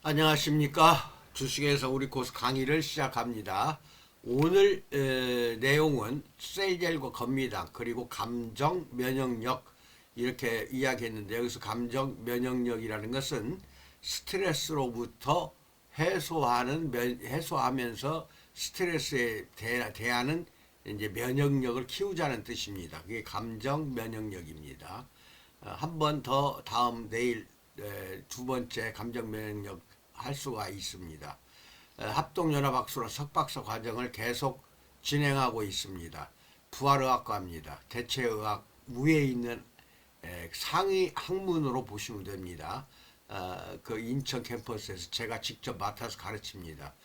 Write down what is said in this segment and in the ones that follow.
안녕하십니까. 주식에서 우리 코스 강의를 시작합니다. 오늘 내용은 셀젤과 건미당 그리고 감정 면역력 이렇게 이야기했는데, 여기서 감정 면역력이라는 것은 스트레스로부터 해소하면서 스트레스에 대하는 이제 면역력을 키우자는 뜻입니다. 그게 감정 면역력입니다. 한 번 더 내일 두 번째 감정 면역력 할 수가 있습니다. 합동연합학술로 석박사 과정을 계속 진행하고 있습니다. 부활의학과입니다. 대체의학 위에 있는 상위 학문으로 보시면 됩니다. 그 인천 캠퍼스에서 제가 직접 맡아서 가르칩니다.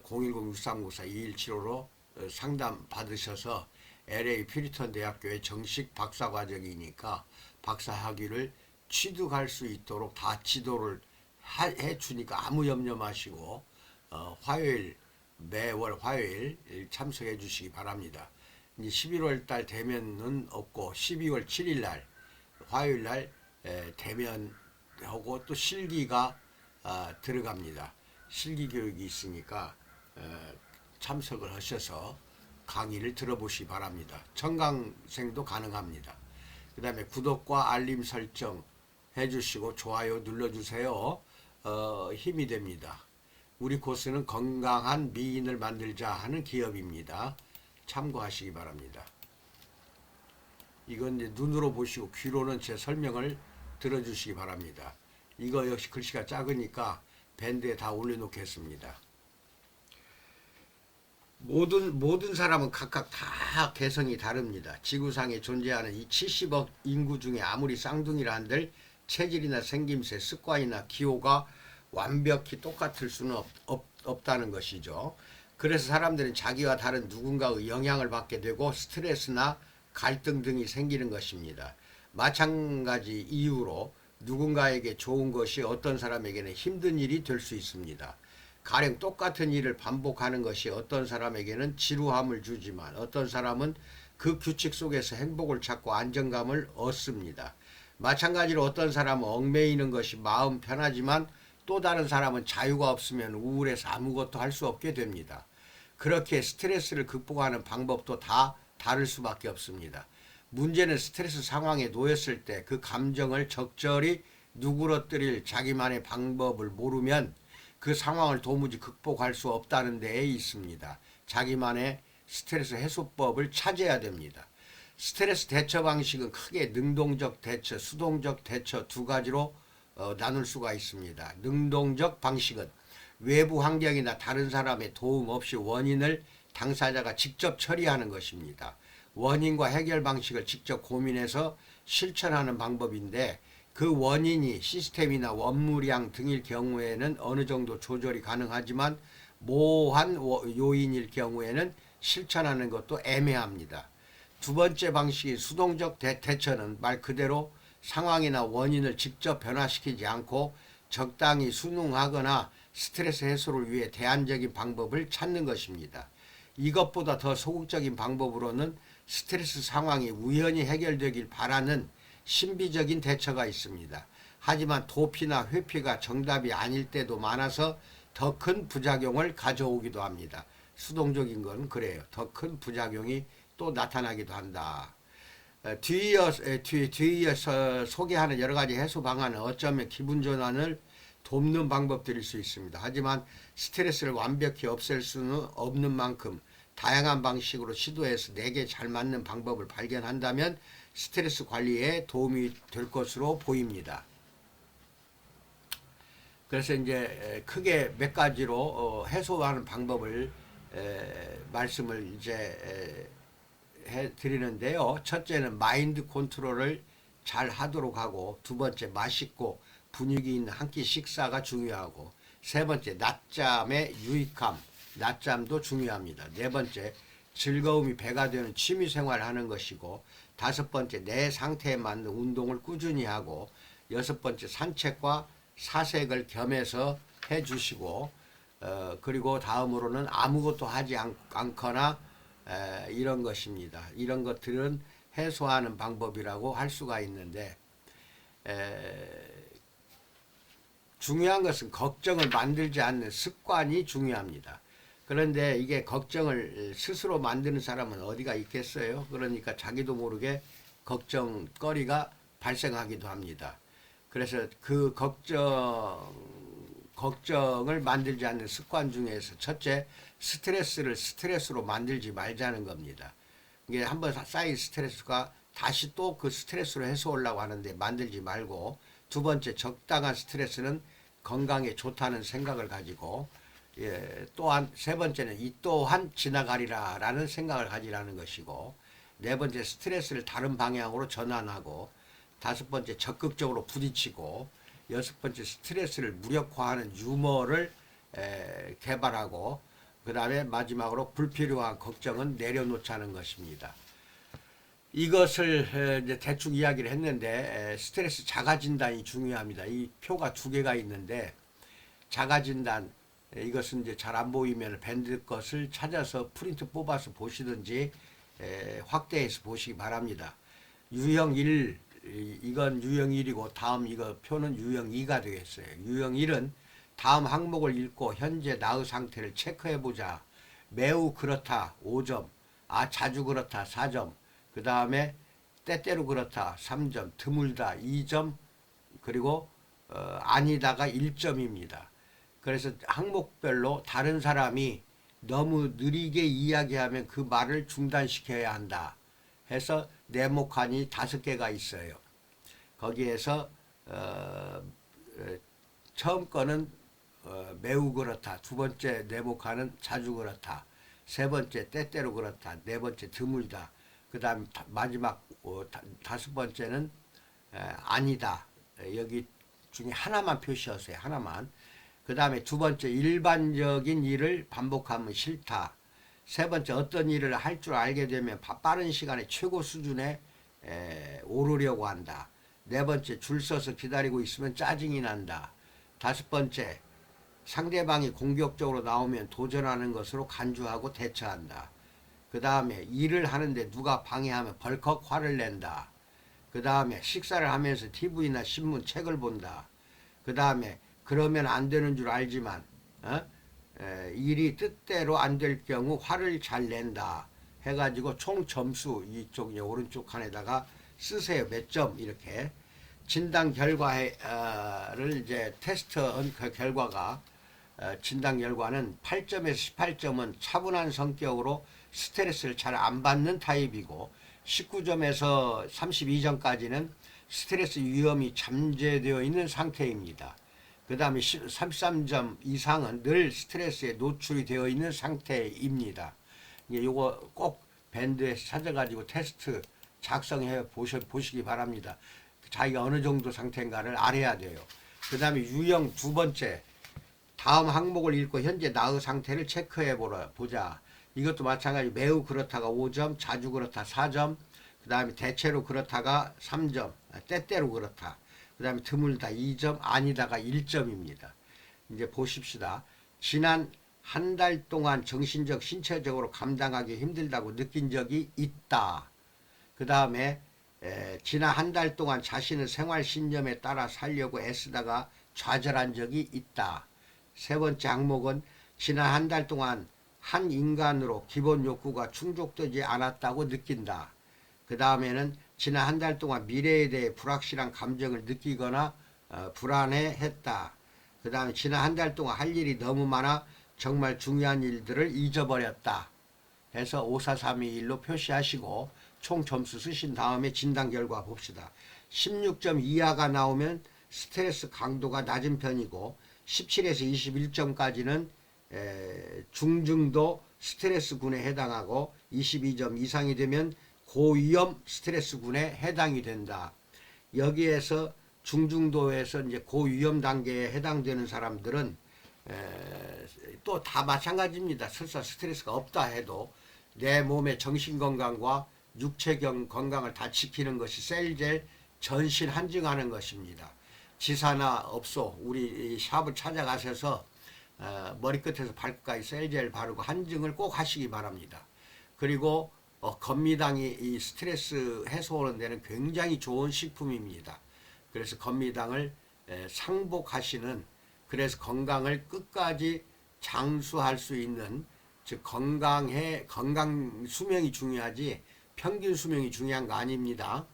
010-6394-2175로 상담 받으셔서 LA 피리턴 대학교의 정식 박사 과정이니까 박사 학위를 취득할 수 있도록 다 지도를 해주니까 아무 염려 마시고 매월 화요일 참석해 주시기 바랍니다. 이제 11월 달 대면은 없고 12월 7일 날 화요일 날 대면하고 또 실기가 들어갑니다. 실기 교육이 있으니까 참석을 하셔서 강의를 들어보시기 바랍니다. 청강생도 가능합니다. 그 다음에 구독과 알림 설정 해주시고 좋아요 눌러주세요. 힘이 됩니다. 우리 코스는 건강한 미인을 만들자 하는 기업입니다. 참고하시기 바랍니다. 이건 이제 눈으로 보시고 귀로는 제 설명을 들어주시기 바랍니다. 이거 역시 글씨가 작으니까 밴드에 다 올려놓겠습니다. 모든 사람은 각각 다 개성이 다릅니다. 지구상에 존재하는 이 70억 인구 중에 아무리 쌍둥이라 한들 체질이나 생김새, 습관이나 기호가 완벽히 똑같을 수는 없다는 것이죠. 그래서 사람들은 자기와 다른 누군가의 영향을 받게 되고 스트레스나 갈등 등이 생기는 것입니다. 마찬가지 이유로 누군가에게 좋은 것이 어떤 사람에게는 힘든 일이 될 수 있습니다. 가령 똑같은 일을 반복하는 것이 어떤 사람에게는 지루함을 주지만 어떤 사람은 그 규칙 속에서 행복을 찾고 안정감을 얻습니다. 마찬가지로 어떤 사람은 얽매이는 것이 마음 편하지만 또 다른 사람은 자유가 없으면 우울해서 아무것도 할 수 없게 됩니다. 그렇게 스트레스를 극복하는 방법도 다 다를 수밖에 없습니다. 문제는 스트레스 상황에 놓였을 때 그 감정을 적절히 누그러뜨릴 자기만의 방법을 모르면 그 상황을 도무지 극복할 수 없다는 데에 있습니다. 자기만의 스트레스 해소법을 찾아야 됩니다. 스트레스 대처 방식은 크게 능동적 대처, 수동적 대처 두 가지로 나눌 수가 있습니다. 능동적 방식은 외부 환경이나 다른 사람의 도움 없이 원인을 당사자가 직접 처리하는 것입니다. 원인과 해결 방식을 직접 고민해서 실천하는 방법인데, 그 원인이 시스템이나 업무량 등일 경우에는 어느 정도 조절이 가능하지만 모호한 요인일 경우에는 실천하는 것도 애매합니다. 두 번째 방식인 수동적 대처는 말 그대로 상황이나 원인을 직접 변화시키지 않고 적당히 순응하거나 스트레스 해소를 위해 대안적인 방법을 찾는 것입니다. 이것보다 더 소극적인 방법으로는 스트레스 상황이 우연히 해결되길 바라는 신비적인 대처가 있습니다. 하지만 도피나 회피가 정답이 아닐 때도 많아서 더 큰 부작용을 가져오기도 합니다. 수동적인 건 그래요. 더 큰 부작용이 또 나타나기도 한다. 뒤이어서 소개하는 여러 가지 해소 방안은 어쩌면 기분 전환을 돕는 방법들일 수 있습니다. 하지만 스트레스를 완벽히 없앨 수는 없는 만큼 다양한 방식으로 시도해서 내게 잘 맞는 방법을 발견한다면 스트레스 관리에 도움이 될 것으로 보입니다. 그래서 이제 크게 몇 가지로 해소하는 방법을 말씀을 이제 해 드리는데요. 첫째는 마인드 컨트롤을 잘 하도록 하고, 두 번째 맛있고 분위기 있는 한 끼 식사가 중요하고, 세 번째 낮잠의 유익함, 낮잠도 중요합니다. 네 번째 즐거움이 배가 되는 취미 생활을 하는 것이고, 다섯 번째 내 상태에 맞는 운동을 꾸준히 하고, 여섯 번째 산책과 사색을 겸해서 해주시고, 그리고 다음으로는 아무것도 하지 않거나 이런 것입니다. 이런 것들은 해소하는 방법이라고 할 수가 있는데, 중요한 것은 걱정을 만들지 않는 습관이 중요합니다. 그런데 이게 걱정을 스스로 만드는 사람은 어디가 있겠어요? 그러니까 자기도 모르게 걱정거리가 발생하기도 합니다. 그래서 그 걱정을 만들지 않는 습관 중에서 첫째, 스트레스를 스트레스로 만들지 말자는 겁니다. 이게 한번 쌓인 스트레스가 다시 또 그 스트레스로 해소하려고 하는데 만들지 말고, 두 번째, 적당한 스트레스는 건강에 좋다는 생각을 가지고, 또한 세 번째는 이 또한 지나가리라 라는 생각을 가지라는 것이고, 네 번째, 스트레스를 다른 방향으로 전환하고, 다섯 번째, 적극적으로 부딪히고, 여섯 번째, 스트레스를 무력화하는 유머를 개발하고, 그 다음에 마지막으로 불필요한 걱정은 내려놓자는 것입니다. 이것을 이제 대충 이야기를 했는데, 스트레스 자가 진단이 중요합니다. 이 표가 두 개가 있는데, 자가 진단, 이것은 이제 잘 안 보이면 밴드 것을 찾아서 프린트 뽑아서 보시든지 확대해서 보시기 바랍니다. 유형 1, 이건 유형 1이고 다음 이거 표는 유형 2가 되겠어요. 유형 1은 다음 항목을 읽고 현재 나의 상태를 체크해 보자. 매우 그렇다 5점, 자주 그렇다 4점, 그 다음에 때때로 그렇다 3점, 드물다 2점, 그리고 아니다가 1점입니다. 그래서 항목별로 다른 사람이 너무 느리게 이야기하면 그 말을 중단시켜야 한다 해서 네모칸이 5개가 있어요. 거기에서 처음 거는 매우 그렇다, 두 번째 네모칸은 자주 그렇다, 세 번째 때때로 그렇다, 네 번째 드물다, 그 다음 마지막 다섯 번째는 아니다. 여기 중에 하나만 표시하세요. 하나만. 그 다음에 두 번째, 일반적인 일을 반복하면 싫다. 세 번째, 어떤 일을 할 줄 알게 되면 빠른 시간에 최고 수준에 오르려고 한다. 네 번째, 줄 서서 기다리고 있으면 짜증이 난다. 다섯 번째, 상대방이 공격적으로 나오면 도전하는 것으로 간주하고 대처한다. 그 다음에 일을 하는데 누가 방해하면 벌컥 화를 낸다. 그 다음에 식사를 하면서 TV나 신문, 책을 본다. 그 다음에 그러면 안 되는 줄 알지만 일이 뜻대로 안 될 경우 화를 잘 낸다 해가지고 총 점수 이쪽 오른쪽 칸에다가 쓰세요. 몇 점 이렇게. 진단 결과를 이제 테스트한 그 결과가 진단 결과는 8점에서 18점은 차분한 성격으로 스트레스를 잘 안 받는 타입이고, 19점에서 32점까지는 스트레스 위험이 잠재되어 있는 상태입니다. 그 다음에 33점 이상은 늘 스트레스에 노출이 되어 있는 상태입니다. 이거 꼭 밴드에서 찾아가지고 테스트 작성해 보시기 바랍니다. 자기가 어느 정도 상태인가를 알아야 돼요. 그 다음에 유형 두 번째, 다음 항목을 읽고 현재 나의 상태를 체크해 보자. 이것도 마찬가지. 매우 그렇다가 5점, 자주 그렇다 4점, 그 다음에 대체로 그렇다가 3점, 때때로 그렇다, 그 다음에 드물다 2점, 아니다가 1점입니다. 이제 보십시다. 지난 한 달 동안 정신적, 신체적으로 감당하기 힘들다고 느낀 적이 있다. 그 다음에 지난 한 달 동안 자신의 생활 신념에 따라 살려고 애쓰다가 좌절한 적이 있다. 세 번째 항목은 지난 한 달 동안 한 인간으로 기본 욕구가 충족되지 않았다고 느낀다. 그 다음에는 지난 한 달 동안 미래에 대해 불확실한 감정을 느끼거나 불안해했다. 그 다음에 지난 한 달 동안 할 일이 너무 많아 정말 중요한 일들을 잊어버렸다 해서 54321로 표시하시고 총 점수 쓰신 다음에 진단 결과 봅시다. 16점 이하가 나오면 스트레스 강도가 낮은 편이고, 17에서 21점까지는 중증도 스트레스군에 해당하고, 22점 이상이 되면 고위험 스트레스군에 해당이 된다. 여기에서 중증도에서 이제 고위험 단계에 해당되는 사람들은 또 다 마찬가지입니다. 설사 스트레스가 없다 해도 내 몸의 정신 건강과 육체 건강을 다 지키는 것이 셀젤 전신 한증하는 것입니다. 지사나 업소, 우리 샵을 찾아가셔서 머리끝에서 발끝까지 셀젤 바르고 한증을 꼭 하시기 바랍니다. 그리고 건미당이 이 스트레스 해소하는 데는 굉장히 좋은 식품입니다. 그래서 건미당을 상복하시는 그래서 건강을 끝까지 장수할 수 있는, 즉 건강 수명이 중요하지 평균 수명이 중요한 거 아닙니다.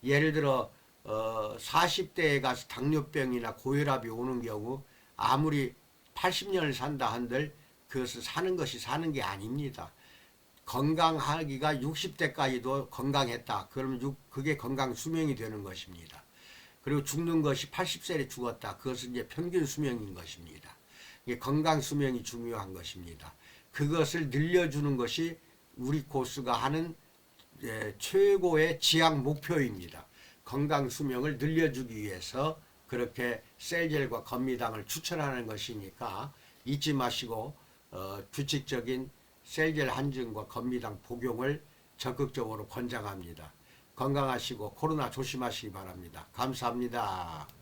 예를 들어 40대에 가서 당뇨병이나 고혈압이 오는 경우 아무리 80년을 산다 한들 그것을 사는 것이 사는 게 아닙니다. 건강하기가 60대까지도 건강했다. 그러면 그게 건강 수명이 되는 것입니다. 그리고 죽는 것이 80세에 죽었다. 그것은 이제 평균 수명인 것입니다. 이게 건강 수명이 중요한 것입니다. 그것을 늘려주는 것이 우리 고수가 하는 최고의 지향 목표입니다. 건강 수명을 늘려주기 위해서 그렇게 셀젤과 건미당을 추천하는 것이니까 잊지 마시고 규칙적인 셀젤 한증과 건미당 복용을 적극적으로 권장합니다. 건강하시고 코로나 조심하시기 바랍니다. 감사합니다.